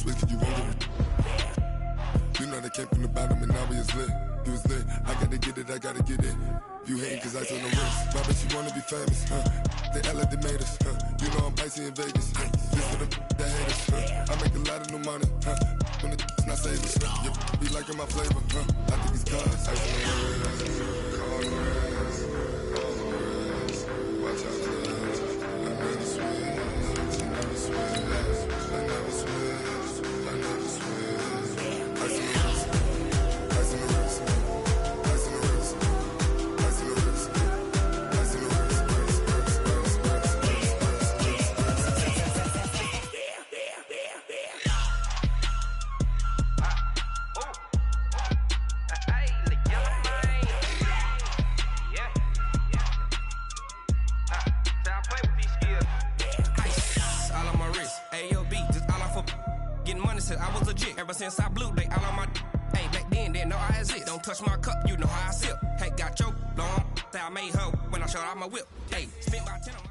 switch, you won't get it. You know they came from the bottom and now we is lit. You was lit, I gotta get it, I gotta get it. You hating cause I took no risks. Why bet you wanna be famous, They act like they made us, You know I'm icy in Vegas, This for the that hate us, I make a lot of new money, When the not savers, You be liking my flavor, I think it's cause ice in the wrist, ice in the wrist, all the wrist, all the wrist. Watch out for this, I never switch, I never switch, I never switch, I never switch. Ice in the wrist, ice in the wrist, ice in the wrist, ice in the wrist, ice in the wrist, I was legit ever since I blew they all on my hey back then didn't know I exist. Don't touch my cup, you know how I sip. Hey, got your long that I made her when I showed out my whip. Hey, spent my 10 on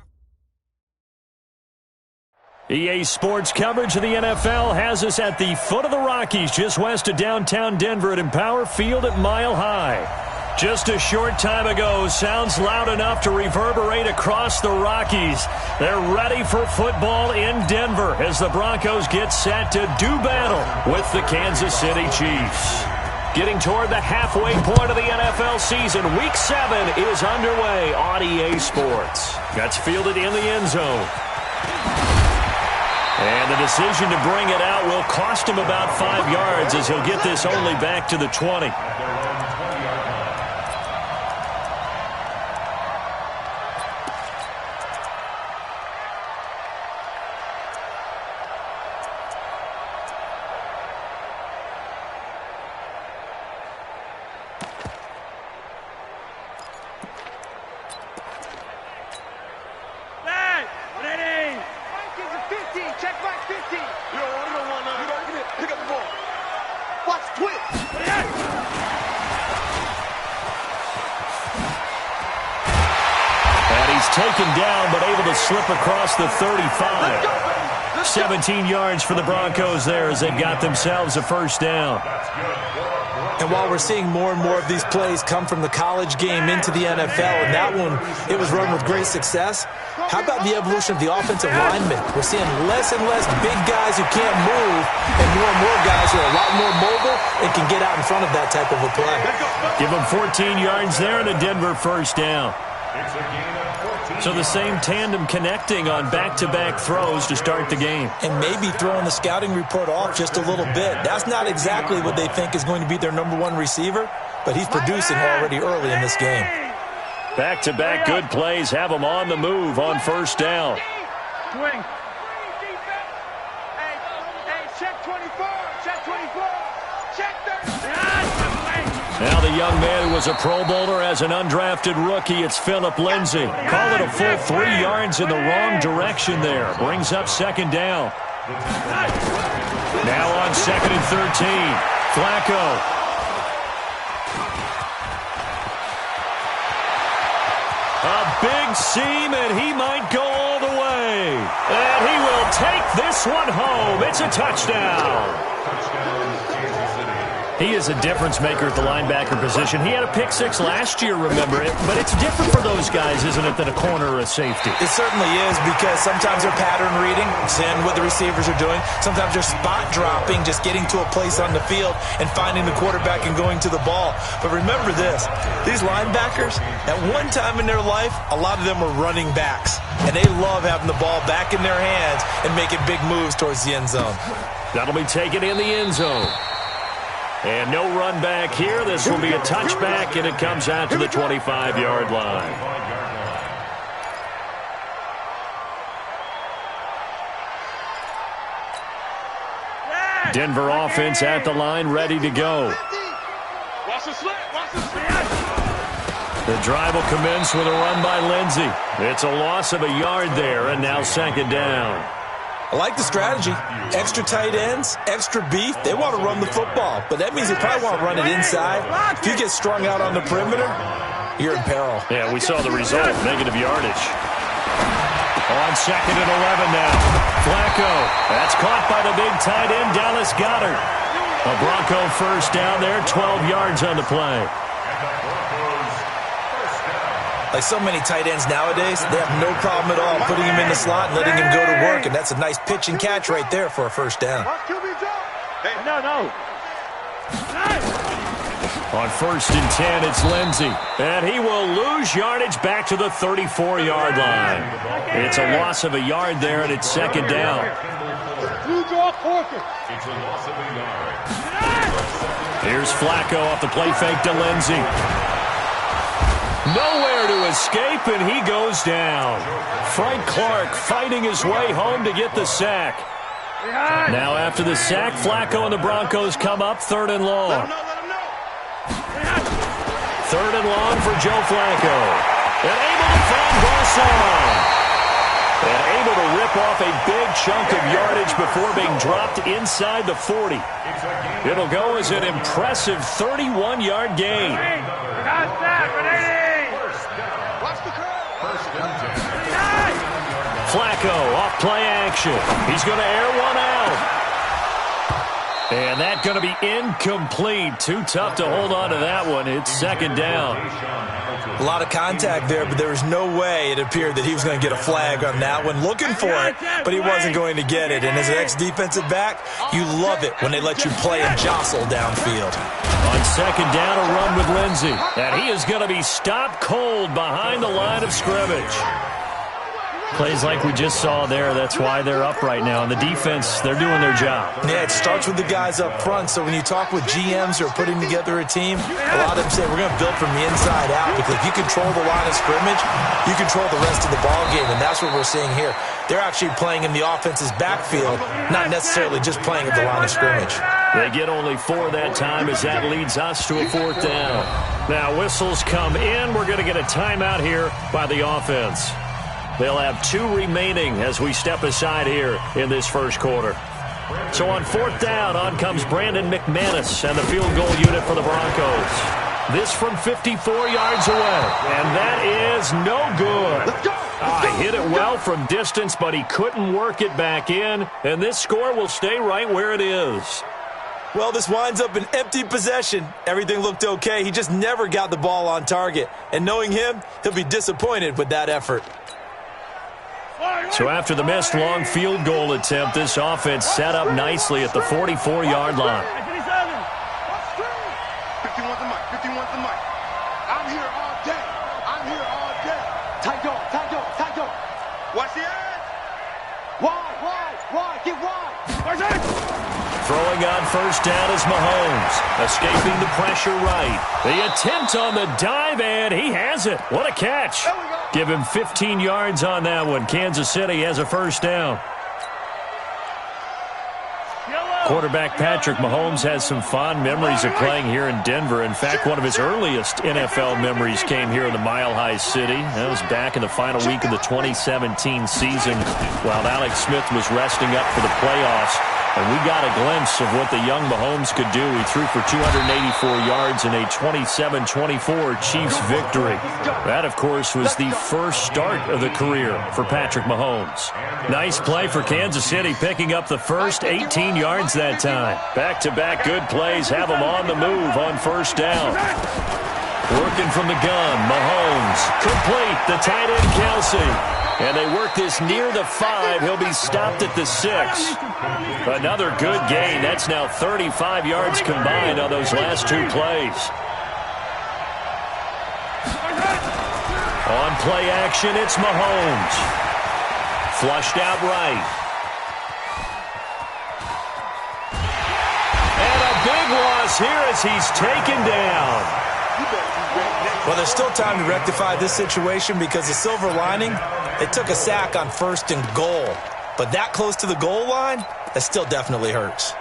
my EA Sports coverage of the NFL has us at the foot of the Rockies, just west of downtown Denver at Empower Field at Mile High. Just a short time ago, sounds loud enough to reverberate across the Rockies. They're ready for football in Denver as the Broncos get set to do battle with the Kansas City Chiefs. Getting toward the halfway point of the NFL season, Week 7 is underway on EA Sports. That's fielded in the end zone. And the decision to bring it out will cost him about 5 yards as he'll get this only back to the 20. Taken down, but able to slip across the 35. 17 yards for the Broncos there as they got themselves a first down. And while we're seeing more and more of these plays come from the college game into the NFL, and that one, it was run with great success, how about the evolution of the offensive linemen? We're seeing less and less big guys who can't move and more guys who are a lot more mobile and can get out in front of that type of a play. Give them 14 yards there and a Denver first down. So the same tandem connecting on back-to-back throws to start the game. And maybe throwing the scouting report off just a little bit. That's not exactly what they think is going to be their number one receiver, but he's producing already early in this game. Back-to-back good plays have them on the move on first down. Swing. Hey, check 24, check 24, check 30. Now the young man who was a Pro Bowler as an undrafted rookie, it's Phillip Lindsay. Call it a full 3 yards in the wrong direction there. Brings up second down. Now on 2nd and 13. Flacco. A big seam, and he might go all the way. And he will take this one home. It's a touchdown. He is a difference maker at the linebacker position. He had a pick six last year, remember it, but it's different for those guys, isn't it, than a corner or a safety? It certainly is, because sometimes they're pattern reading, seeing what the receivers are doing. Sometimes they're spot dropping, just getting to a place on the field and finding the quarterback and going to the ball. But remember this, these linebackers, at one time in their life, a lot of them were running backs, and they love having the ball back in their hands and making big moves towards the end zone. That'll be taken in the end zone. And no run back here. This will be a touchback, and it comes out to the 25-yard line. Denver offense at the line, ready to go. The drive will commence with a run by Lindsay. It's a loss of a yard there, and now second down. I like the strategy. Extra tight ends, extra beef. They want to run the football, but that means they probably want to run it inside. If you get strung out on the perimeter, you're in peril. Yeah, we saw the result, negative yardage. On 2nd and 11 now. Flacco. That's caught by the big tight end, Dallas Goedert. A Bronco first down there, 12 yards on the play. Like so many tight ends nowadays, they have no problem at all putting him in the slot and letting him go to work. And that's a nice pitch and catch right there for a first down. No. On 1st and 10, it's Lindsey. And he will lose yardage back to the 34-yard line. It's a loss of a yard there, and it's 2nd down. Here's Flacco off the play fake to Lindsey. Nowhere to escape, and he goes down. Frank Clark fighting his way home to get the sack. Now after the sack, Flacco and the Broncos come up 3rd and long. 3rd and long for Joe Flacco. And able to find Garcon. And able to rip off a big chunk of yardage before being dropped inside the 40. It'll go as an impressive 31-yard gain. Flacco off play action. He's going to air one out. And that's going to be incomplete. Too tough to hold on to that one. It's 2nd down. A lot of contact there, but there was no way it appeared that he was going to get a flag on that one. Looking for it, but he wasn't going to get it. And as an ex-defensive back, you love it when they let you play and jostle downfield. On 2nd down, a run with Lindsey. And he is going to be stopped cold behind the line of scrimmage. Plays like we just saw there. That's why they're up right now. And the defense, they're doing their job. Yeah, it starts with the guys up front. So when you talk with GMs who are putting together a team, a lot of them say we're going to build from the inside out. Because if you control the line of scrimmage, you control the rest of the ball game. And that's what we're seeing here. They're actually playing in the offense's backfield, not necessarily just playing at the line of scrimmage. They get only 4 that time as that leads us to a 4th down. Now whistles come in. We're going to get a timeout here by the offense. They'll have 2 remaining as we step aside here in this first quarter. So on 4th down, on comes Brandon McManus and the field goal unit for the Broncos. This from 54 yards away, and that is no good. Hit it well from distance, but he couldn't work it back in, and this score will stay right where it is. Well, this winds up an empty possession. Everything looked okay. He just never got the ball on target. And knowing him, he'll be disappointed with that effort. So after the missed long field goal attempt, this offense set up nicely at the 44-yard line. 51's the mic. 51's the mic. I'm here all day. Tight go. Watch the edge. Wide. Get wide. Throwing on 1st down is Mahomes. Escaping the pressure right. The attempt on the dive, and he has it. What a catch. Give him 15 yards on that one. Kansas City has a 1st down. Quarterback Patrick Mahomes has some fond memories of playing here in Denver. In fact, one of his earliest NFL memories came here in the Mile High City. That was back in the final week of the 2017 season while Alex Smith was resting up for the playoffs. And we got a glimpse of what the young Mahomes could do. He threw for 284 yards in a 27-24 Chiefs victory. That, of course, was the first start of the career for Patrick Mahomes. Nice play for Kansas City, picking up the first 18 yards that time. Back-to-back good plays have him on the move on 1st down. Working from the gun, Mahomes. Complete, the tight end, Kelsey. And they work this near the 5. He'll be stopped at the 6. Another good gain. That's now 35 yards combined on those last 2 plays. On play action, it's Mahomes. Flushed out right. And a big loss here as he's taken down. Well, there's still time to rectify this situation because the silver lining, they took a sack on 1st and goal. But that close to the goal line, that still definitely hurts.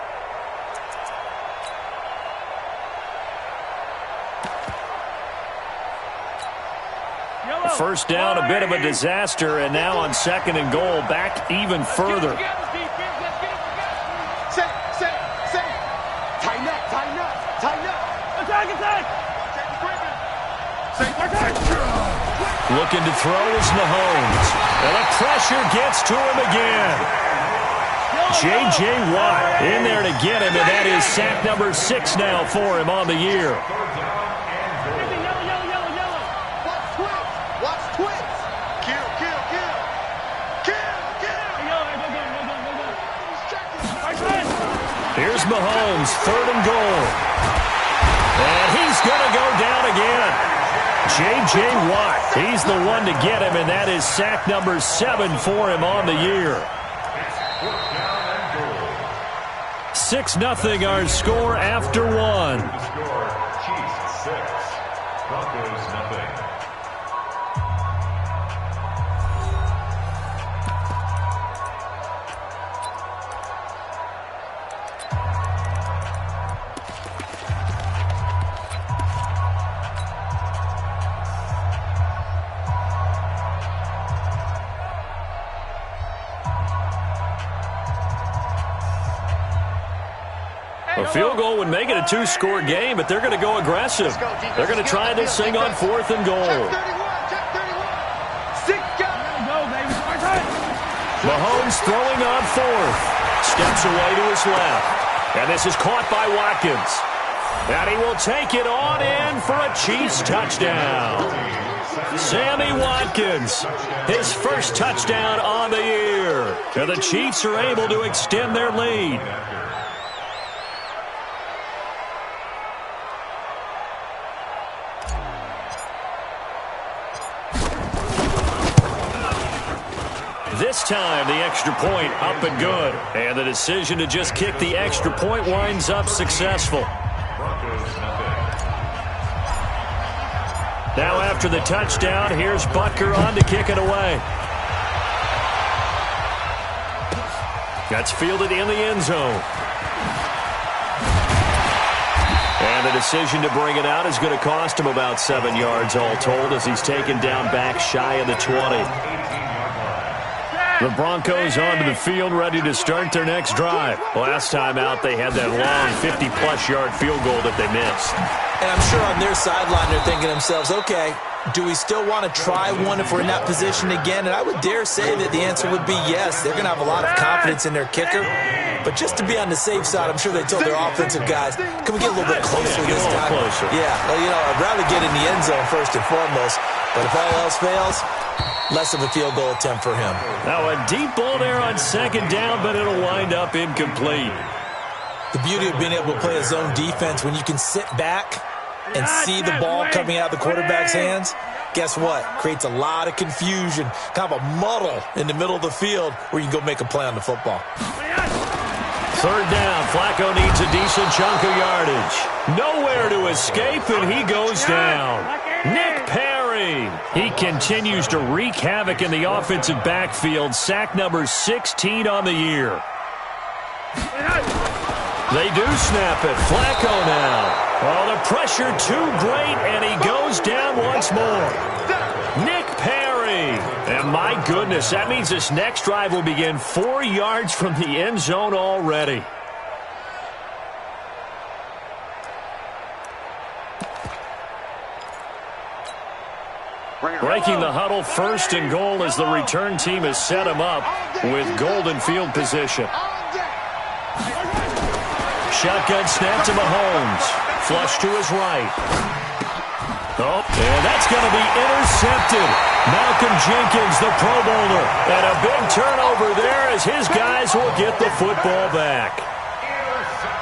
First down, a bit of a disaster, and now on 2nd and goal, back even further. Looking to throw is Mahomes. And the pressure gets to him again. J.J. Watt in there to get him, and that is sack number 6 now for him on the year. Watch twits. Kill. Here's Mahomes, 3rd and goal. And he's going to go down again. J.J. Watt, he's the one to get him, and that is sack number 7 for him on the year. 6-0 our score after 1. Chiefs 6, Broncos 0. A field goal would make it a 2-score game, but they're going to go aggressive. They're going to try this thing on 4th and goal. Mahomes throwing on 4th. Steps away to his left. And this is caught by Watkins. And he will take it on in for a Chiefs touchdown. Sammy Watkins, his first touchdown on the year. And the Chiefs are able to extend their lead. This time, the extra point up and good. And the decision to just kick the extra point winds up successful. Now after the touchdown, here's Butker on to kick it away. That's fielded in the end zone. And the decision to bring it out is going to cost him about 7 yards all told as he's taken down back shy of the 20. The Broncos onto the field ready to start their next drive. Last time out, they had that long 50-plus yard field goal that they missed. And I'm sure on their sideline they're thinking to themselves, okay, do we still want to try one if we're in that position again? And I would dare say that the answer would be yes. They're going to have a lot of confidence in their kicker. But just to be on the safe side, I'm sure they told their offensive guys, can we get a little bit closer this time? Closer. Yeah, well, you know, I'd rather get in the end zone first and foremost. But if all else fails, less of a field goal attempt for him. Now a deep ball there on 2nd down, but it'll wind up incomplete. The beauty of being able to play a zone defense when you can sit back and see the ball coming out of the quarterback's hands, guess what? Creates a lot of confusion, kind of a muddle in the middle of the field where you can go make a play on the football. 3rd down. Flacco needs a decent chunk of yardage. Nowhere to escape, and he goes down. Nick Perry. He continues to wreak havoc in the offensive backfield. Sack number 16 on the year. They do snap it. Flacco now. Oh, the pressure too great, and he goes down once more. Nick Perry. And my goodness, that means this next drive will begin 4 yards from the end zone already. Breaking the huddle, 1st and goal as the return team has set him up with golden field position. Shotgun snap to Mahomes. Flush to his right. Oh, and that's going to be intercepted. Malcolm Jenkins, the Pro Bowler. And a big turnover there as his guys will get the football back.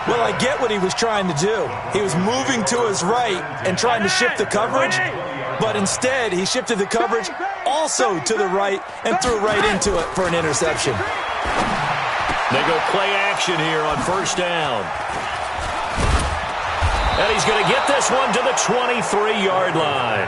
Well, I get what he was trying to do. He was moving to his right and trying to shift the coverage, but instead he shifted the coverage also to the right and threw right into it for an interception. They go play action here on 1st down. And he's going to get this one to the 23-yard line.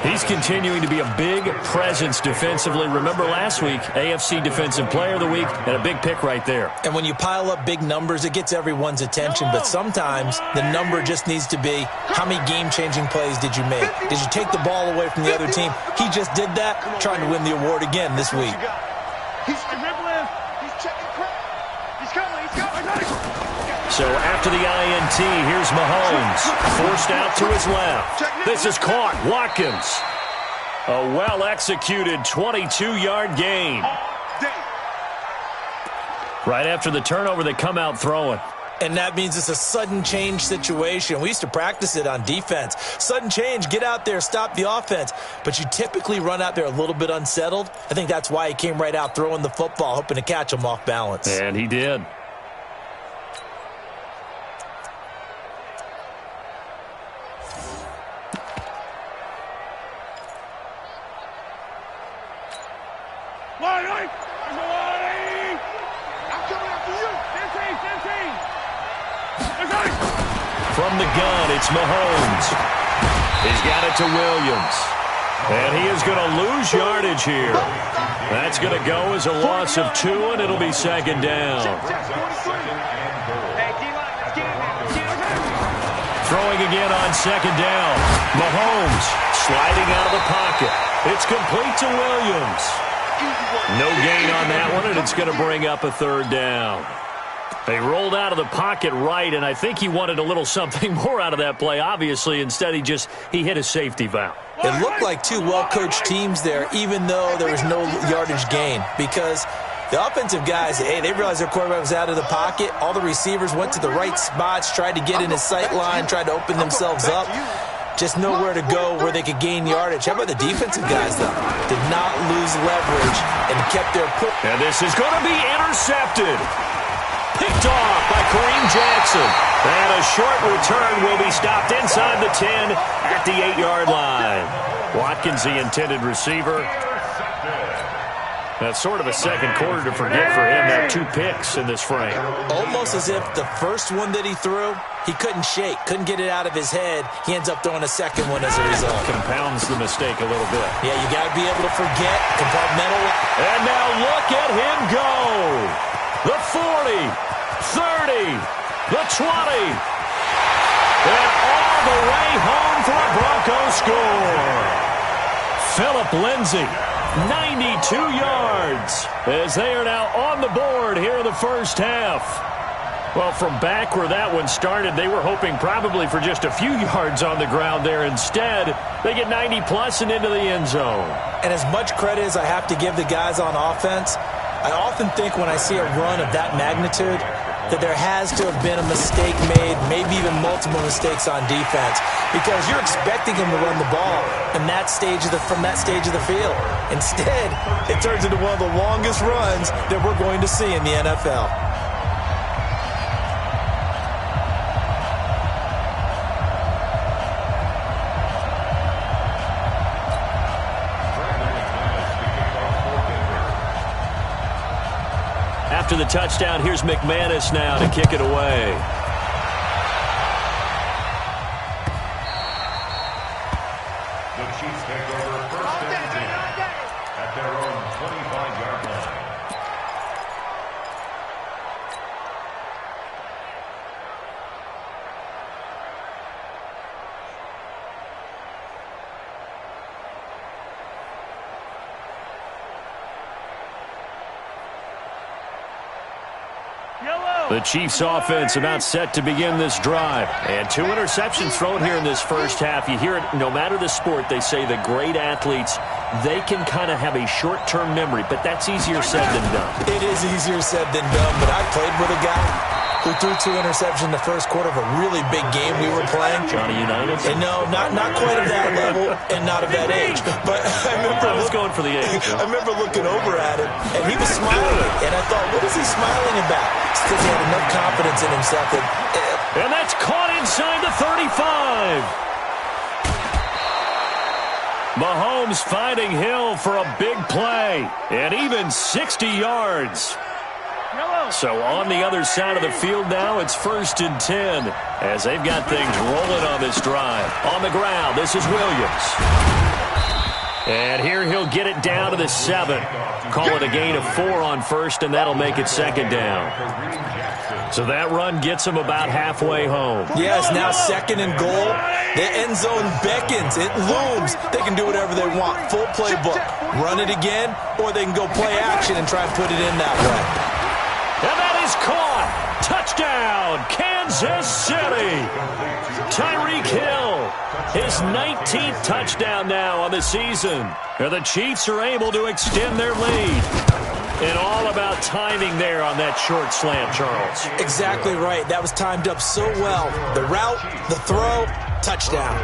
He's continuing to be a big presence defensively. Remember last week, AFC Defensive Player of the Week, and a big pick right there. And when you pile up big numbers, it gets everyone's attention. But sometimes the number just needs to be, how many game-changing plays did you make? Did you take the ball away from the other team? He just did that, trying to win the award again this week. So after the INT, here's Mahomes. Forced out to his left. This is caught. Watkins. A well-executed 22-yard gain. Right after the turnover, they come out throwing. And that means it's a sudden change situation. We used to practice it on defense. Sudden change, get out there, stop the offense. But you typically run out there a little bit unsettled. I think that's why he came right out throwing the football, hoping to catch him off balance. And he did. From the gun, it's Mahomes. He's got it to Williams. And he is going to lose yardage here. That's going to go as a loss of 2, and it'll be second down. Throwing again on second down. Mahomes sliding out of the pocket. It's complete to Williams. No gain on that one, and it's going to bring up a third down. They rolled out of the pocket right, and I think he wanted a little something more out of that play, obviously. Instead, he hit a safety valve. It looked like two well-coached teams there, even though there was no yardage gain, because the offensive guys, hey, they realized their quarterback was out of the pocket. All the receivers went to the right spots, tried to get in his sight line, tried to open themselves up. Just nowhere to go where they could gain yardage. How about the defensive guys, though? Did not lose leverage and kept their put. And this is going to be intercepted. Picked off by Kareem Jackson. And a short return will be stopped inside the 10 at the 8-yard line. Watkins, the intended receiver. That's sort of a second quarter to forget for him. That 2 picks in this frame. Almost as if the first one that he threw, he couldn't shake, couldn't get it out of his head. He ends up throwing a second one as a result. Compounds the mistake a little bit. Yeah, you got to be able to forget, compartmentalize. And now look at him go. The 40, 30, the 20. And all the way home for a Broncos score. Phillip Lindsay, 92 yards, as they are now on the board here in the first half. Well, from back where that one started, they were hoping probably for just a few yards on the ground there. Instead, they get 90-plus and into the end zone. And as much credit as I have to give the guys on offense, I often think when I see a run of that magnitude that there has to have been a mistake made, maybe even multiple mistakes on defense, because you're expecting him to run the ball from that stage of the field. Instead, it turns into one of the longest runs that we're going to see in the NFL. After the touchdown, here's McManus now to kick it away. The Chiefs take over first and 10 at their own 25-yard line. The Chiefs offense about set to begin this drive. And 2 interceptions thrown here in this first half. You hear it, no matter the sport, they say the great athletes, they can kind of have a short-term memory, but that's easier said than done. It is easier said than done, but I played with a guy who threw 2 interceptions in the first quarter of a really big game we were playing. Johnny Unitas? And no, not quite of that level and not of that age. But I was going for the age. I remember looking over at him, and he was smiling. And I thought, what is he smiling about? It's because he had enough confidence in himself. And that's caught inside the 35. Mahomes finding Hill for a big play. And even 60 yards. So on the other side of the field now, it's 1st and 10 as they've got things rolling on this drive. On the ground, this is Williams. And here he'll get it down to the 7. Call it a gain of 4 on first, and that'll make it second down. So that run gets them about halfway home. Yes, now 2nd and goal. The end zone beckons. It looms. They can do whatever they want. Full playbook. Run it again, or they can go play action and try and put it in that way. And that is caught. Touchdown, Kansas City! Tyreek Hill, his 19th touchdown now on the season. And the Chiefs are able to extend their lead. And all about timing there on that short slant, Charles. Exactly right. That was timed up so well. The route, the throw, touchdown.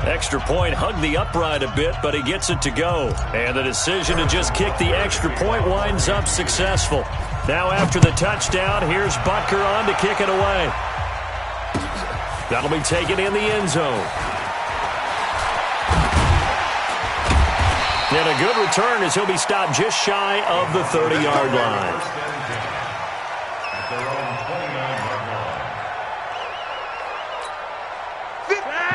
Extra point hugged the upright a bit, but he gets it to go. And the decision to just kick the extra point winds up successful. Now after the touchdown, here's Butker on to kick it away. That'll be taken in the end zone. And a good return as he'll be stopped just shy of the 30-yard line.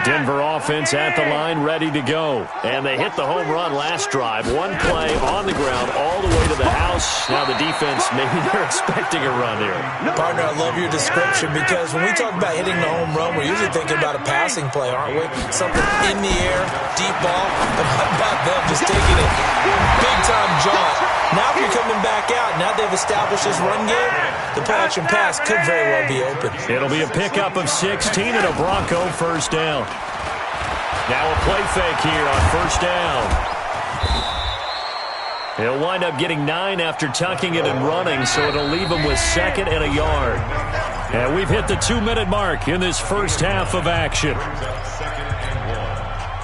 Denver offense at the line, ready to go. And they hit the home run last drive. One play on the ground all the way to the house. Now the defense, maybe they're expecting a run here. Partner, I love your description because when we talk about hitting the home run, we're usually thinking about a passing play, aren't we? Something in the air, deep ball. But how about them just taking it big-time jaunt? Now if you're coming back out, now they've established this run game, the patch and pass could very well be open. It'll be a pickup of 16 and a Bronco first down. Now a play fake here on first down. He'll wind up getting 9 after tucking it and running, so it'll leave him with 2nd and a yard. And we've hit the 2-minute mark in this first half of action.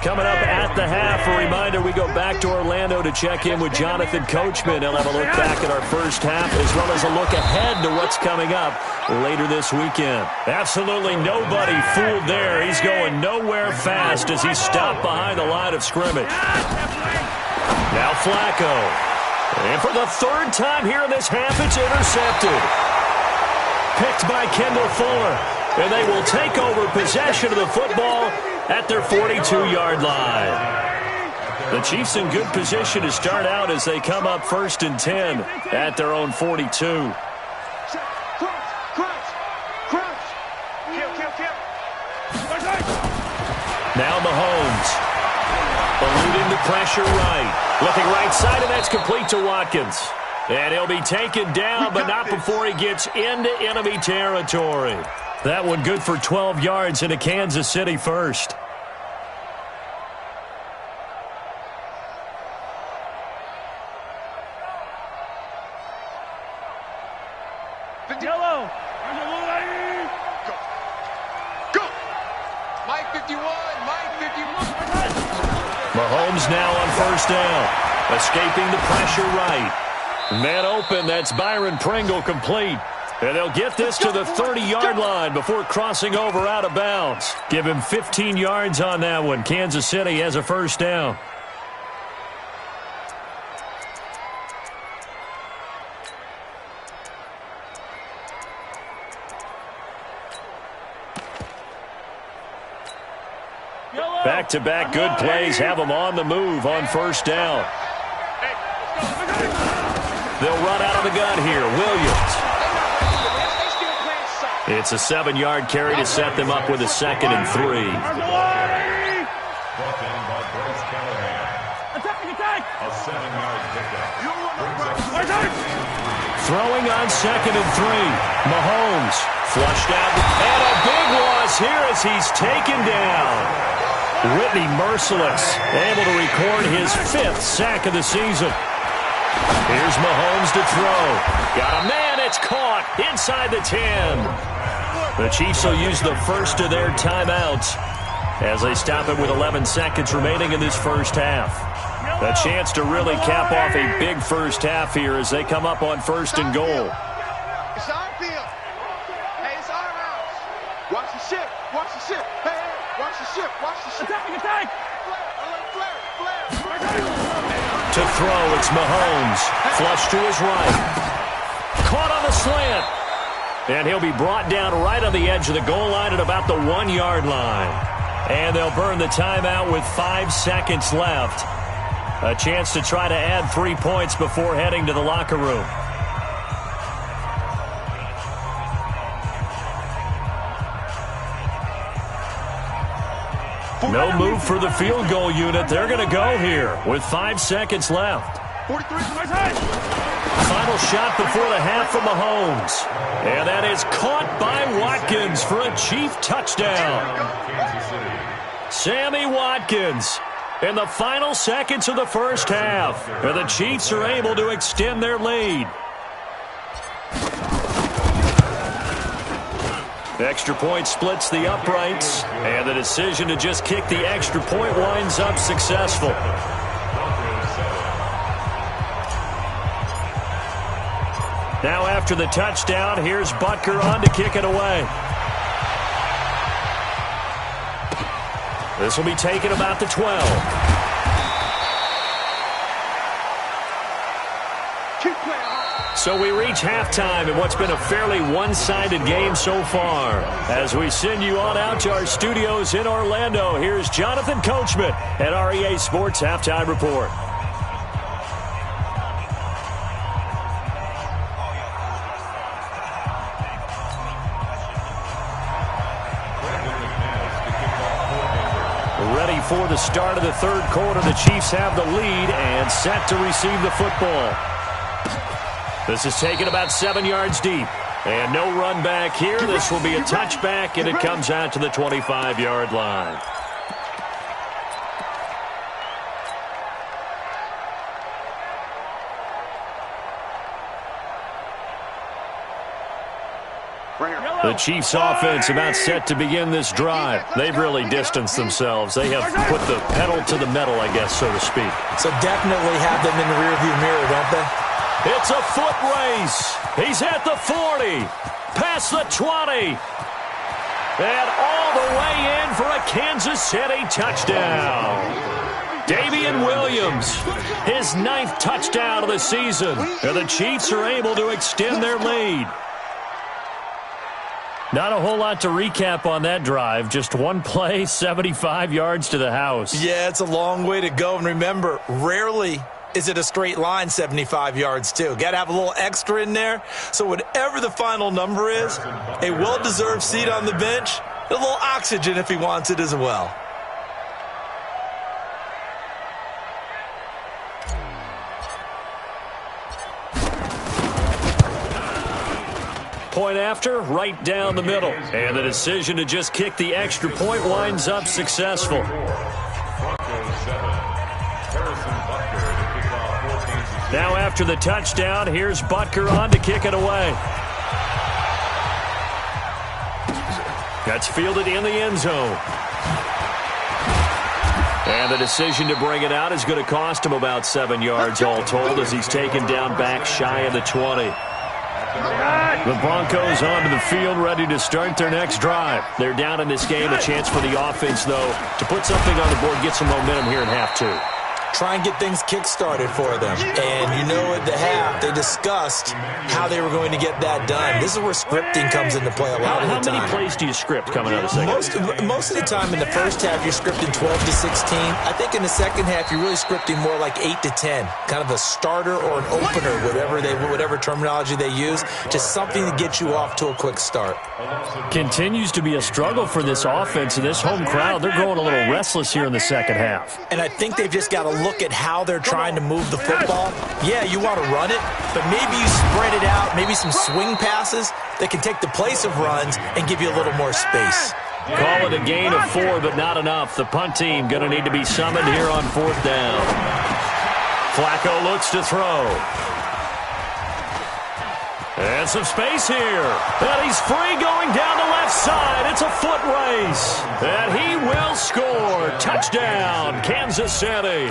Coming up at the half, a reminder, we go back to Orlando to check in with Jonathan Coachman. He'll have a look back at our first half as well as a look ahead to what's coming up later this weekend. Absolutely nobody fooled there. He's going nowhere fast as he's stopped behind the line of scrimmage. Now Flacco. And for the 3rd time here in this half, it's intercepted. Picked by Kendall Fuller. And they will take over possession of the football at their 42-yard line. The Chiefs in good position to start out as they come up 1st and 10 at their own 42. Now Mahomes. Eluding the pressure right. Looking right side, and that's complete to Watkins. And he'll be taken down, but not before he gets into enemy territory. That one good for 12 yards into Kansas City first. Yellow. Go. Go. Mike 51. Mike 51. Mahomes now on first down. Escaping the pressure right. Man open, that's Byron Pringle complete. And they'll get this to the 30-yard line before crossing over out of bounds. Give him 15 yards on that one. Kansas City has a first down. Back-to-back good plays have them on the move on first down. They'll run out of the gun here. Williams. It's a 7-yard carry to set them up with a 2nd and 3. Throwing on 2nd and 3. Mahomes flushed out. And a big loss here as he's taken down. Whitney Merciless able to record his 5th sack of the season. Here's Mahomes to throw. Got a man, it's caught inside the 10. The Chiefs will use the first of their timeouts as they stop it with 11 seconds remaining in this first half. A chance to really cap off a big first half here as they come up on 1st and goal. It's our field. Hey, it's our house. Watch the ship. Watch the ship. Hey, hey, watch the ship. Watch the ship. Attack. To throw, it's Mahomes. Flush to his right. Caught on the slant. And he'll be brought down right on the edge of the goal line at about the 1-yard line. And they'll burn the timeout with 5 seconds left. A chance to try to add 3 points before heading to the locker room. No move for the field goal unit. They're going to go here with 5 seconds left. 43 to my side. Final shot before the half from Mahomes. And that is caught by Watkins for a Chief touchdown. Sammy Watkins in the final seconds of the first half. And the Chiefs are able to extend their lead. Extra point splits the uprights, and the decision to just kick the extra point winds up successful. Now after the touchdown, here's Butker on to kick it away. This will be taken about the 12. So we reach halftime in what's been a fairly one-sided game so far. As we send you on out to our studios in Orlando, here's Jonathan Coachman at REA Sports Halftime Report. Ready for the start of the third quarter. The Chiefs have the lead and set to receive the football. This is taken about 7 yards deep. And no run back here. This will be a touchback, and it comes out to the 25-yard line. The Chiefs offense about set to begin this drive. They've really distanced themselves. They have put the pedal to the metal, I guess, so to speak. So definitely have them in the rearview mirror, don't they? It's a foot race. He's at the 40, past the 20, and all the way in for a Kansas City touchdown. Damian Williams, his 9th touchdown of the season, and the Chiefs are able to extend their lead. Not a whole lot to recap on that drive. Just one play, 75 yards to the house. Yeah, it's a long way to go. And remember, rarely is it a straight line 75 yards, too. Got to have a little extra in there. So whatever the final number is, a well-deserved seat on the bench, a little oxygen if he wants it as well. Point after, right down the middle. And the decision to just kick the extra point winds up successful. Now after the touchdown, here's Butker on to kick it away. That's fielded in the end zone. And the decision to bring it out is going to cost him about 7 yards all told as he's taken down back shy of the 20. The Broncos onto the field ready to start their next drive. They're down in this game. A chance for the offense, though, to put something on the board, get some momentum here in half two. Try and get things kick-started for them. And you know at the half, they discussed how they were going to get that done. This is where scripting comes into play a lot of the time. How many plays do you script coming out of the second? Most of the time in the first half, you're scripting 12 to 16. I think in the second half, you're really scripting more like 8 to 10. Kind of a starter or an opener, whatever terminology they use. Just something to get you off to a quick start. Continues to be a struggle for this offense and this home crowd. They're going a little restless here in the second half. And I think they've just got to look at how they're trying to move the football. Yeah, you want to run it, but maybe you spread it out, maybe some swing passes that can take the place of runs and give you a little more space. Call it a gain of 4, but not enough. The punt team going to need to be summoned here on 4th down. Flacco looks to throw. And some space here. And he's free going down the left side. It's a foot race. And he will score. Touchdown, Kansas City.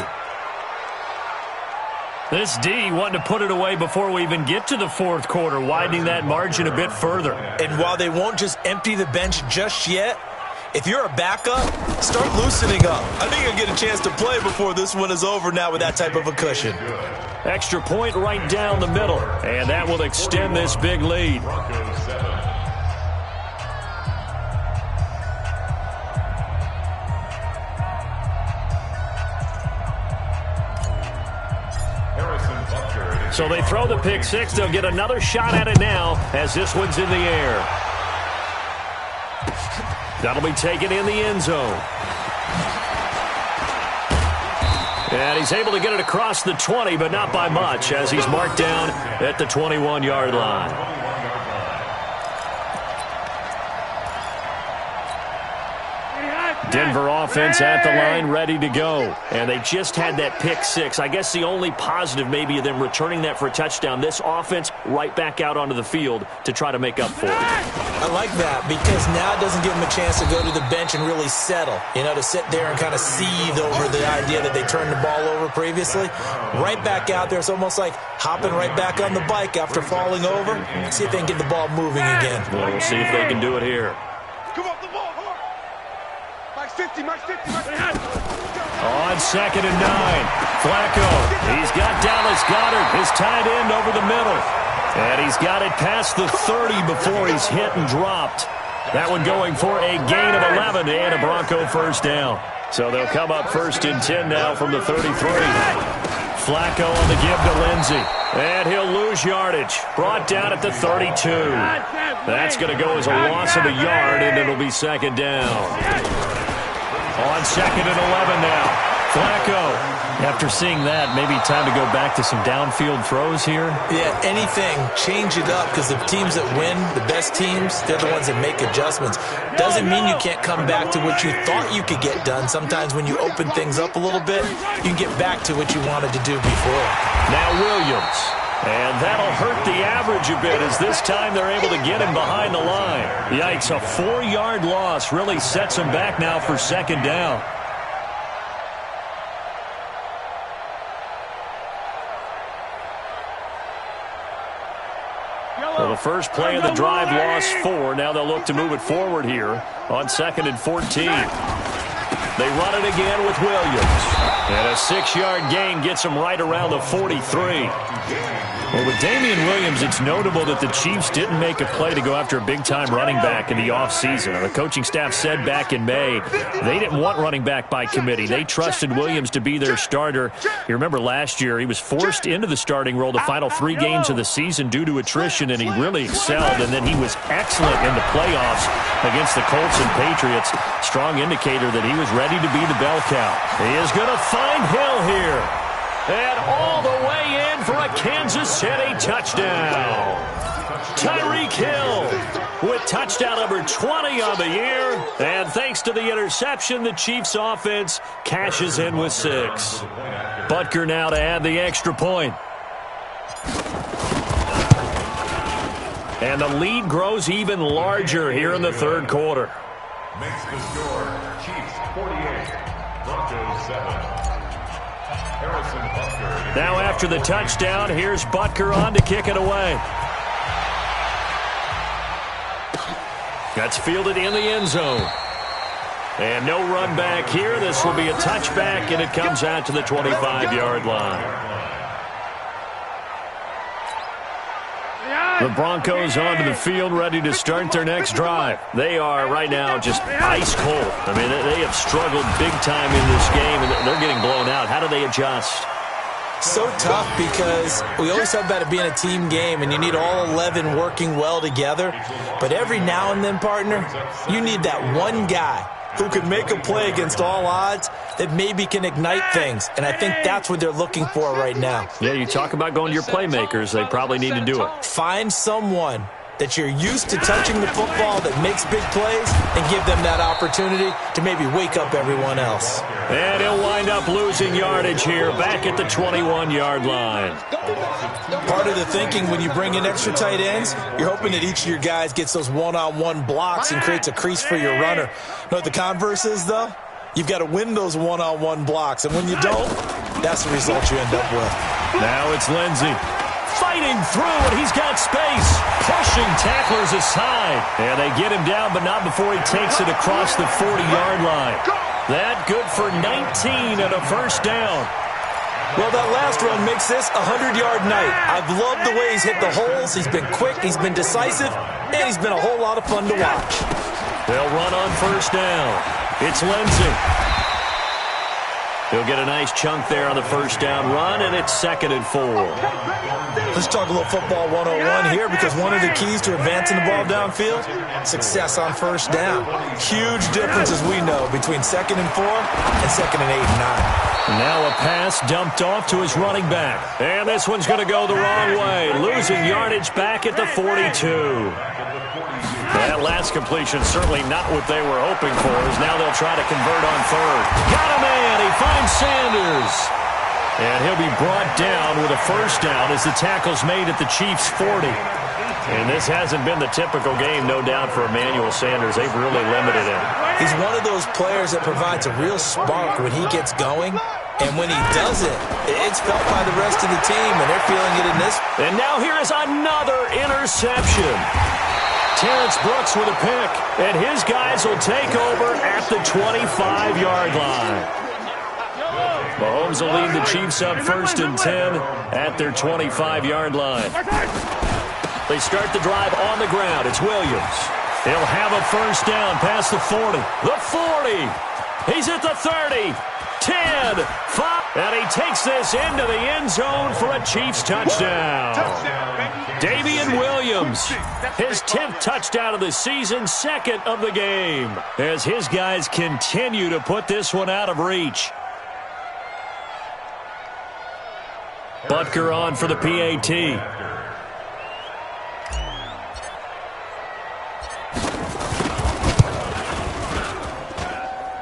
This D wanting to put it away before we even get to the fourth quarter, widening that margin a bit further. And while they won't just empty the bench just yet, if you're a backup, start loosening up. I think you'll get a chance to play before this one is over now with that type of a cushion. Extra point right down the middle, and that will extend this big lead. So they throw the pick six. They'll get another shot at it now as this one's in the air. That'll be taken in the end zone. And he's able to get it across the 20, but not by much, as he's marked down at the 21-yard line. Denver offense at the line, ready to go. And they just had that pick six. I guess the only positive maybe of them returning that for a touchdown. This offense right back out onto the field to try to make up for it. I like that because now it doesn't give them a chance to go to the bench and really settle. You know, to sit there and kind of seethe over the idea that they turned the ball over previously. Right back out there. It's almost like hopping right back on the bike after falling over. See if they can get the ball moving again. Well, we'll see if they can do it here. Come off the ball. Max 50, Max 50, Max 50. On 2nd and 9, Flacco. He's got Dallas Goedert, his tight end, over the middle. And he's got it past the 30 before he's hit and dropped. That one going for a gain of 11 and a Bronco first down. So they'll come up 1st and 10 now from the 33. Flacco on the give to Lindsey. And he'll lose yardage. Brought down at the 32. That's going to go as a loss of a yard, and it'll be 2nd down. On 2nd and 11 now. Flacco. After seeing that, maybe time to go back to some downfield throws here. Yeah, anything. Change it up because the teams that win, the best teams, they're the ones that make adjustments. Doesn't mean you can't come back to what you thought you could get done. Sometimes when you open things up a little bit, you can get back to what you wanted to do before. Now Williams. And that'll hurt the average a bit as this time they're able to get him behind the line. Yikes, a 4-yard loss really sets him back now for 2nd down. Well, the first play of the drive lost 4. Now they'll look to move it forward here on 2nd and 14. They run it again with Williams. And a 6-yard gain gets him right around the 43. Well, with Damian Williams, it's notable that the Chiefs didn't make a play to go after a big-time running back in the offseason. The coaching staff said back in May they didn't want running back by committee. They trusted Williams to be their starter. You remember last year he was forced into the starting role the final 3 games of the season due to attrition, and he really excelled. And then he was excellent in the playoffs against the Colts and Patriots. Strong indicator that he was ready to be the bell cow. He is going to find Hill here. And all the way in for a Kansas City touchdown. Tyreek Hill with touchdown number 20 on the year. And thanks to the interception, the Chiefs offense cashes in with 6. Butker now to add the extra point. And the lead grows even larger here in the 3rd quarter. Makes the score Chiefs 48, Broncos 7. Now after the touchdown, here's Butker on to kick it away. That's fielded in the end zone. And no run back here. This will be a touchback, and it comes out to the 25-yard line. The Broncos onto the field, ready to start their next drive. They are right now just ice cold. I mean, they have struggled big time in this game, and they're getting blown out. How do they adjust? So tough because we always talk about it being a team game, and you need all 11 working well together. But every now and then, partner, you need that one guy who can make a play against all odds that maybe can ignite things. And I think that's what they're looking for right now. Yeah, you talk about going to your playmakers. They probably need to do it. Find someone that you're used to touching the football that makes big plays and give them that opportunity to maybe wake up everyone else. And he'll wind up losing yardage here back at the 21-yard line. Part of the thinking when you bring in extra tight ends, you're hoping that each of your guys gets those one-on-one blocks and creates a crease for your runner. You know what the converse is, though? You've got to win those one-on-one blocks, and when you don't, that's the result you end up with. Now it's Lindsey. Fighting through, and he's got space. Pushing tacklers aside. And they get him down, but not before he takes it across the 40-yard line. That good for 19 and a first down. Well, that last run makes this a 100-yard night. I've loved the way he's hit the holes. He's been quick, he's been decisive, and he's been a whole lot of fun to watch. They'll run on first down. It's Lindsey. He'll get a nice chunk there on the first down run, and it's 2nd and 4. Let's talk a little football 101 here, because one of the keys to advancing the ball downfield, success on first down. Huge difference, as we know, between 2nd and 4 and 2nd and 8 and 9. Now a pass dumped off to his running back. And this one's going to go the wrong way, losing yardage back at the 42. That last completion certainly not what they were hoping for, as now they'll try to convert on 3rd. Got a man. He finds Sanders. And he'll be brought down with a first down as the tackle's made at the Chiefs' 40. And this hasn't been the typical game, no doubt, for Emmanuel Sanders. They've really limited him. He's one of those players that provides a real spark when he gets going. And when he does it, it's felt by the rest of the team, and they're feeling it in this. And now here is another interception. Terrence Brooks with a pick, and his guys will take over at the 25-yard line. Mahomes will lead the Chiefs up 1st and 10 at their 25-yard line. They start the drive on the ground. It's Williams. He'll have a first down past the 40. The 40. He's at the 30. 10, 5, and he takes this into the end zone for a Chiefs touchdown. Damian Williams, his 10th touchdown of the season, 2nd of the game, as his guys continue to put this one out of reach. Butker on for the PAT.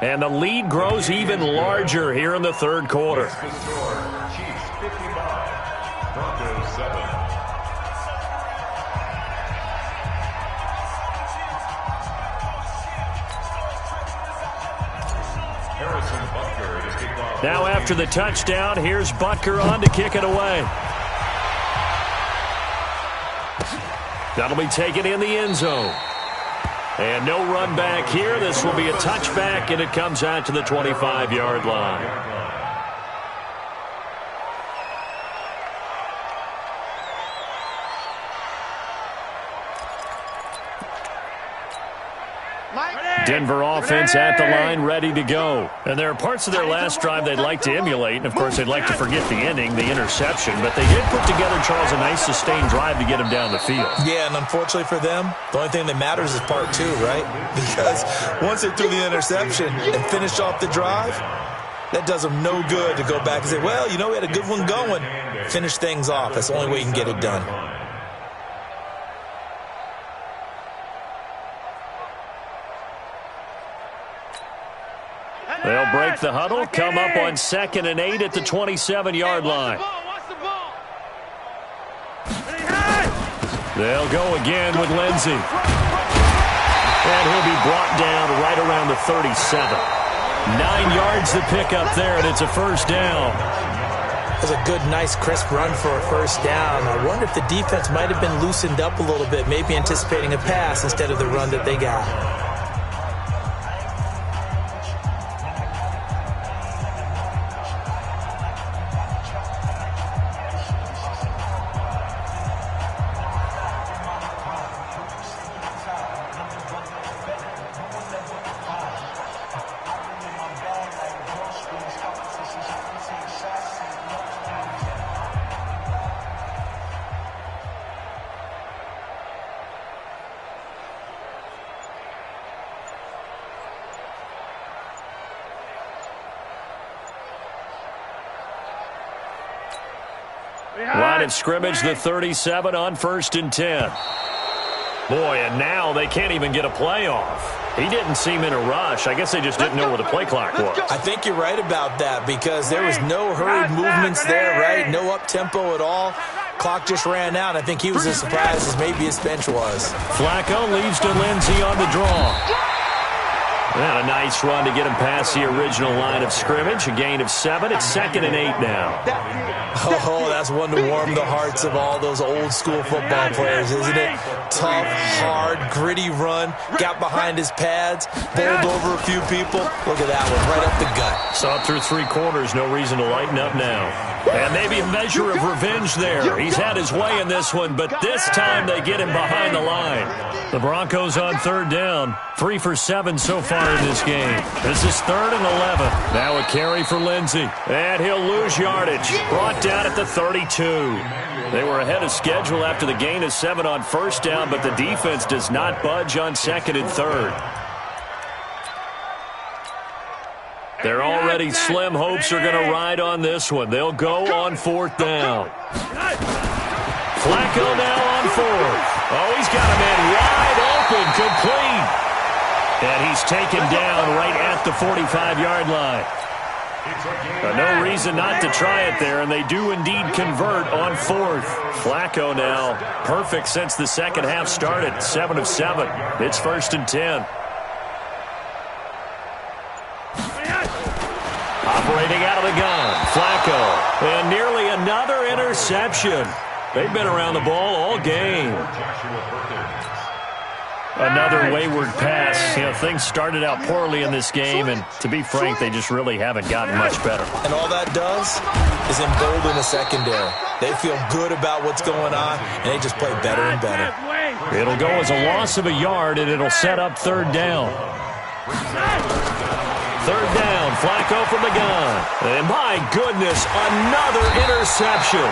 And the lead grows even larger here in the 3rd quarter. Chiefs 55, Broncos 7. Harrison Butker to kick off. Now after the touchdown, here's Butker on to kick it away. That'll be taken in the end zone. And no run back here. This will be a touchback, and it comes out to the 25-yard line. Denver offense at the line, ready to go. And there are parts of their last drive they'd like to emulate. And, of course, they'd like to forget the ending, the interception. But they did put together, Charles, a nice sustained drive to get him down the field. Yeah, and unfortunately for them, the only thing that matters is part 2, right? Because once they threw the interception and finished off the drive, that does them no good to go back and say, well, you know, we had a good one going. Finish things off. That's the only way you can get it done. They'll break the huddle, come up on 2nd and 8 at the 27-yard line. They'll go again with Lindsey. And he'll be brought down right around the 37. 9 yards to pick up there, and it's a first down. That's a good, nice, crisp run for a first down. I wonder if the defense might have been loosened up a little bit, maybe anticipating a pass instead of the run that they got. Line of scrimmage, the 37 on 1st and 10. Boy, and now they can't even get a play off. He didn't seem in a rush. I guess they just didn't know where the play clock was. I think you're right about that, because there was no hurried movements there, right? No up-tempo at all. Clock just ran out. I think he was as surprised as maybe his bench was. Flacco leaves to Lindsey on the draw. And a nice run to get him past the original line of scrimmage. A gain of 7. It's 2nd and 8 now. Oh, that's one to warm the hearts of all those old-school football players, isn't it? Tough, hard, gritty run. Got behind his pads. Bowled over a few people. Look at that one, right up the gut. Saw it through 3 quarters. No reason to lighten up now. And maybe a measure of revenge there. He's had his way in this one, but this time they get him behind the line. The Broncos on 3rd down. 3 for 7 so far far in this game. This is 3rd and 11. Now a carry for Lindsey. And he'll lose yardage. Brought down at the 32. They were ahead of schedule after the gain of 7 on first down, but the defense does not budge on 2nd and 3rd. Their already slim hopes are going to ride on this one. They'll go on 4th down. Flacco now on 4th. Oh, he's got a man wide open, complete. And he's taken down right at the 45-yard line. No reason not to try it there, and they do indeed convert on 4th. Flacco now perfect since the second half started, 7 of 7. It's 1st and 10. Operating out of the gun, Flacco, and nearly another interception. They've been around the ball all game. Another wayward pass. You know, things started out poorly in this game, and to be frank, they just really haven't gotten much better. And all that does is embolden the secondary. They feel good about what's going on, and they just play better and better. It'll go as a loss of a yard, and it'll set up 3rd down. 3rd down, Flacco from the gun. And my goodness, another interception.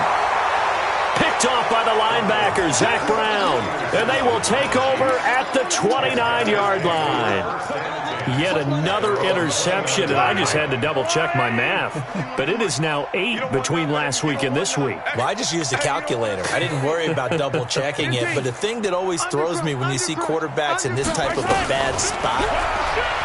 Picked off by the linebacker, Zach Brown. And they will take over at the 29-yard line. Yet another interception, and I just had to double-check my math. But it is now 8 between last week and this week. Well, I just used a calculator. I didn't worry about double-checking it. But the thing that always throws me when you see quarterbacks in this type of a bad spot,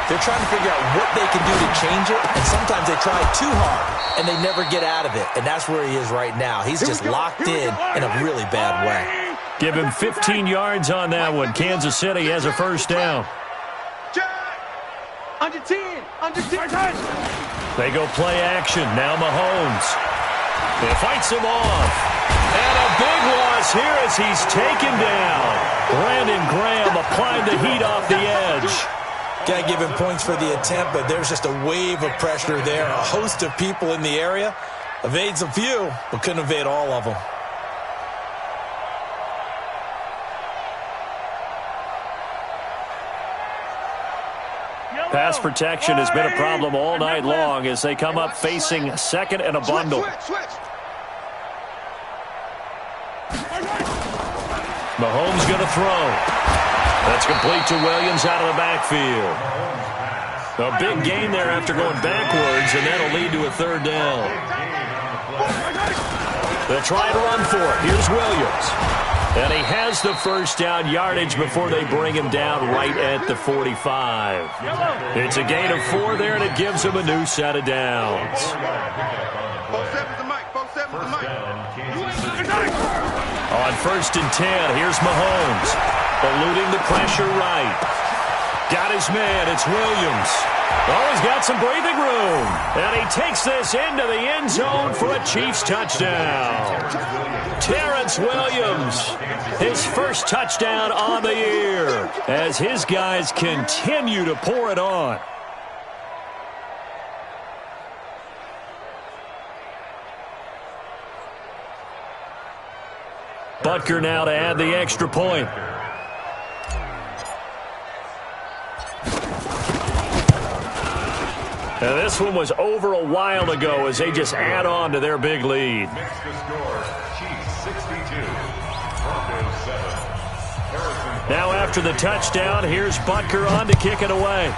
they're trying to figure out what they can do to change it, and sometimes they try too hard, and they never get out of it, and that's where he is right now. He's just locked in a really bad way. Give him 15 yards on that one. Kansas City has a 1st down. Under 10. They go play action. Now Mahomes. He fights him off. And a big loss here as he's taken down. Brandon Graham applying the heat off the edge. Got to give him points for the attempt, but there's just a wave of pressure there. A host of people in the area. Evades a few, but couldn't evade all of them. Pass protection has been a problem all night long as they come up facing 2nd and a bundle. Mahomes going to throw. That's complete to Williams out of the backfield. A big gain there after going backwards, and that'll lead to a 3rd down. They'll try to run for it. Here's Williams. And he has the 1st down yardage before they bring him down right at the 45. It's a gain of 4 there, and it gives him a new set of downs. On 1st and 10, here's Mahomes. Eluding the pressure right. Got his man. It's Williams. Oh, he's got some breathing room. And he takes this into the end zone for a Chiefs touchdown. Terrence Williams, his 1st touchdown on the year as his guys continue to pour it on. Butker now to add the extra point. Now this one was over a while ago as they just add on to their big lead. Next to score, Chiefs 62, Broncos 7. Now after the touchdown, here's Butker on to kick it away.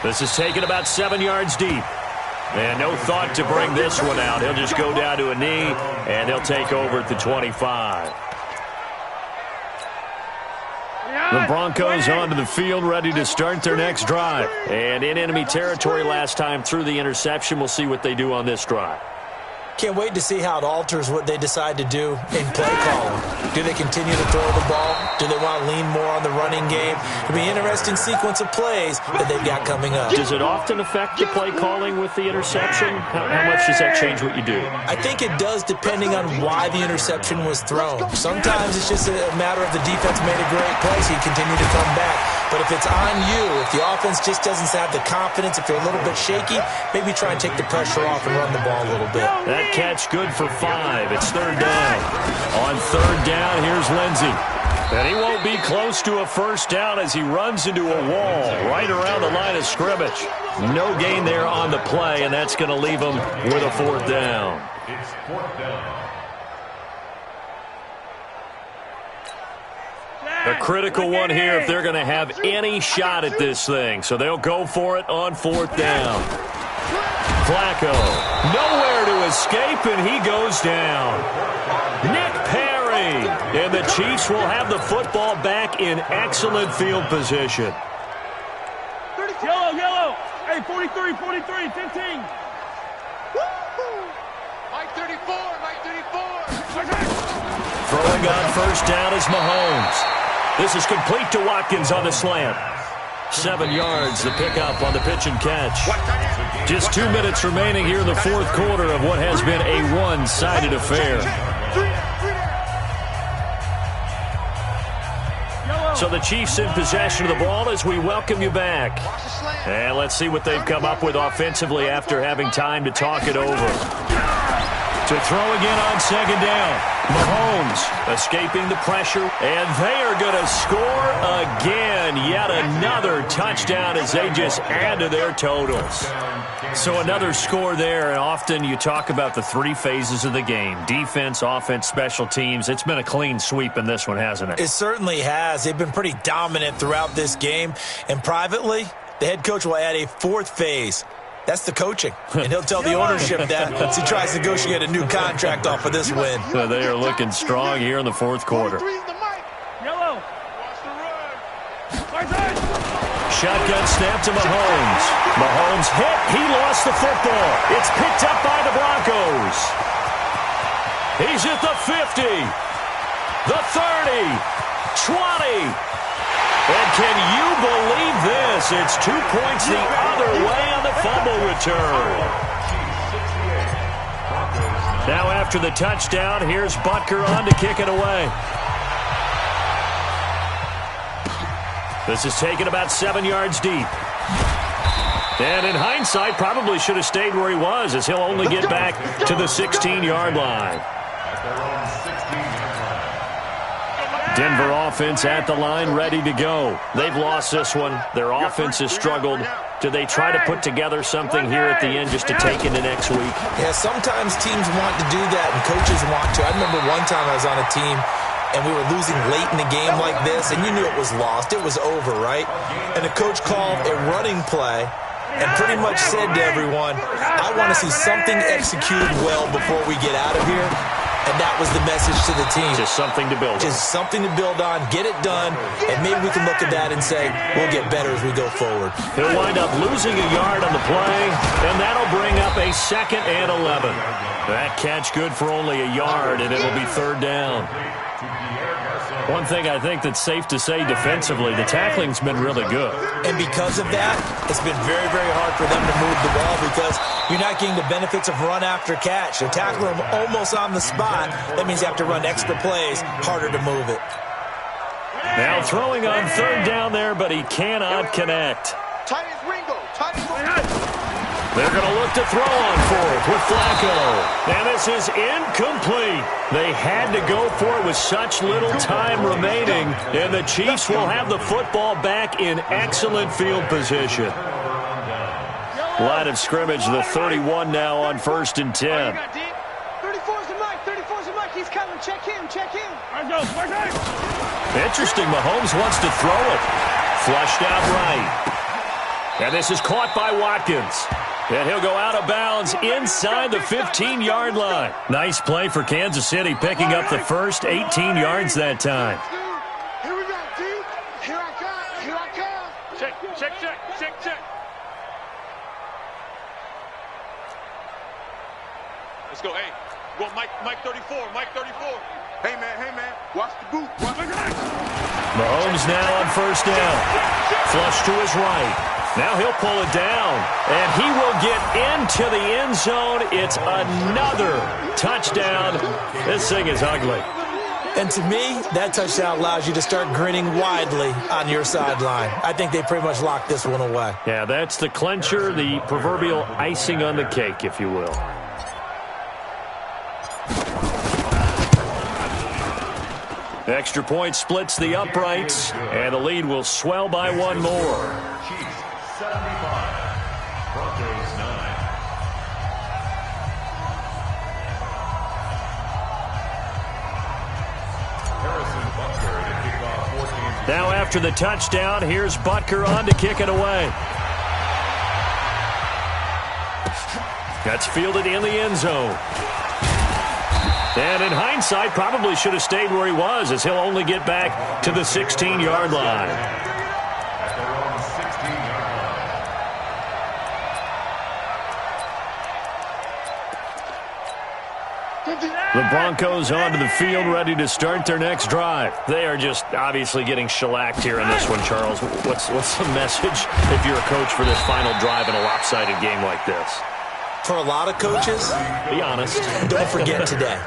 This is taken about 7 yards deep. And no thought to bring this one out. He'll just go down to a knee, and they'll take over at the 25. The Broncos onto the field, ready to start their next drive. And in enemy territory last time through the interception. We'll see what they do on this drive. Can't wait to see how it alters what they decide to do in play calling. Do they continue to throw the ball? Do they want to lean more on the running game? It'll be an interesting sequence of plays that they've got coming up. Does it often affect the play calling with the interception? How much does that change what you do? I think it does depending on why the interception was thrown. Sometimes it's just a matter of the defense made a great play, so you continue to come back. But if it's on you, if the offense just doesn't have the confidence, if you're a little bit shaky, maybe try and take the pressure off and run the ball a little bit. That catch good for 5. It's 3rd down. On 3rd down, here's Lindsey. And he won't be close to a first down as he runs into a wall right around the line of scrimmage. No gain there on the play, and that's going to leave him with a fourth down. It's fourth down. A critical one here if they're going to have any shot at this thing. So they'll go for it on fourth down. Flacco, nowhere to escape, and he goes down. Nick Perry, and the Chiefs will have the football back in excellent field position. Yellow. Hey, 43, 15. Mike 34. Throwing on first down is Mahomes. This is complete to Watkins on the slant. 7 yards, the pickup on the pitch and catch. Just 2 minutes remaining here in the fourth quarter of what has been a one-sided affair. So the Chiefs in possession of the ball as we welcome you back. And let's see what they've come up with offensively after having time to talk it over. To throw again on second down. Mahomes escaping the pressure, and they are going to score again. Yet another touchdown as they just add to their totals. So another score there, and often you talk about the 3 phases of the game. Defense, offense, special teams. It's been a clean sweep in this one, hasn't it? It certainly has. They've been pretty dominant throughout this game. And privately, the head coach will add a 4th phase. That's the coaching. And he'll tell the ownership that as he tries to negotiate a new contract off of this win. So they are looking strong here in the fourth quarter. Yellow. Shotgun snap to Mahomes. Mahomes hit. He lost the football. It's picked up by the Broncos. He's at the 50. The 30. 20. And can you believe this? It's 2 points the other way on the fumble return. Now after the touchdown, here's Butker on to kick it away. This is taken about 7 yards deep. And in hindsight, probably should have stayed where he was as he'll only get back to the 16-yard line. Denver offense at the line, ready to go. They've lost this one. Their offense has struggled. Do they try to put together something here at the end just to take into next week? Yeah, sometimes teams want to do that and coaches want to. I remember one time I was on a team and we were losing late in the game like this, and you knew it was lost. It was over, right? And the coach called a running play and pretty much said to everyone, I want to see something executed well before we get out of here. And that was the message to the team. Just something to build on. Just something to build on, get it done, and maybe we can look at that and say, we'll get better as we go forward. He'll wind up losing a yard on the play, and that'll bring up a 2nd and 11. That catch good for only a yard, and it'll be 3rd down. One thing I think that's safe to say defensively, the tackling's been really good. And because of that, it's been very, very hard for them to move the ball because you're not getting the benefits of run after catch. They tackle them almost on the spot. That means you have to run extra plays, harder to move it. Now throwing on 3rd down there, but he cannot connect. They're going to look to throw on 4th with Flacco. And this is incomplete. They had to go for it with such little time remaining. And the Chiefs will have the football back in excellent field position. Line of scrimmage, the 31 now on 1st and 10. 34's the Mike. 34's the Mike. He's coming. Check him. Interesting. Mahomes wants to throw it. Flushed out right. And this is caught by Watkins. And he'll go out of bounds inside the 15-yard line. Nice play for Kansas City, picking up the first 18 yards that time. Here we go, D. Here I come. Check. Let's go. Hey, go Mike 34. Hey, man. Watch the boot. Mahomes now on 1st down. Flush to his right. Now he'll pull it down, and he will get into the end zone. It's another touchdown. This thing is ugly. And to me, that touchdown allows you to start grinning widely on your sideline. I think they pretty much locked this one away. Yeah, that's the clincher, the proverbial icing on the cake, if you will. Extra point splits the uprights, and the lead will swell by one more. Chiefs 75, Broncos 9. Now after the touchdown, here's Butker on to kick it away. That's fielded in the end zone. And in hindsight, probably should have stayed where he was, as he'll only get back to the 16-yard line. At their own 16-yard line. The Broncos onto the field, ready to start their next drive. They are just obviously getting shellacked here in this one, Charles. What's the message if you're a coach for this final drive in a lopsided game like this? For a lot of coaches, be honest. Don't forget today.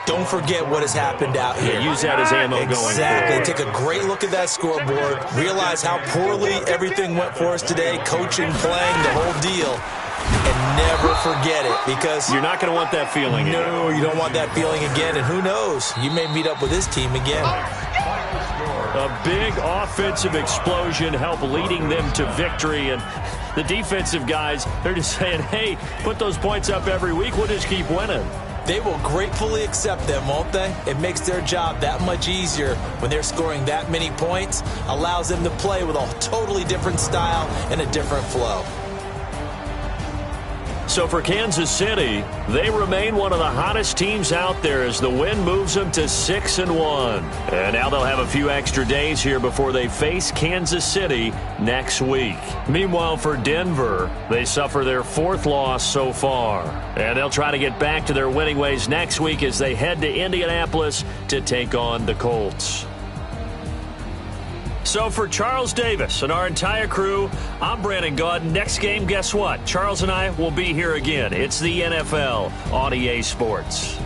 Don't forget what has happened out here. Yeah, use that as ammo going forward. Exactly. Take a great look at that scoreboard. Realize how poorly everything went for us today. Coaching, playing, the whole deal. And never forget it, because you're not going to want that feeling again. No, you don't want that feeling again. And who knows? You may meet up with this team again. A big offensive explosion helped leading them to victory. And the defensive guys, they're just saying, hey, put those points up every week. We'll just keep winning. They will gratefully accept them, won't they? It makes their job that much easier when they're scoring that many points. Allows them to play with a totally different style and a different flow. So for Kansas City, they remain one of the hottest teams out there as the win moves them to 6-1. And now they'll have a few extra days here before they face Kansas City next week. Meanwhile, for Denver, they suffer their 4th loss so far. And they'll try to get back to their winning ways next week as they head to Indianapolis to take on the Colts. So for Charles Davis and our entire crew, I'm Brandon Gaudin. Next game, guess what? Charles and I will be here again. It's the NFL on EA Sports.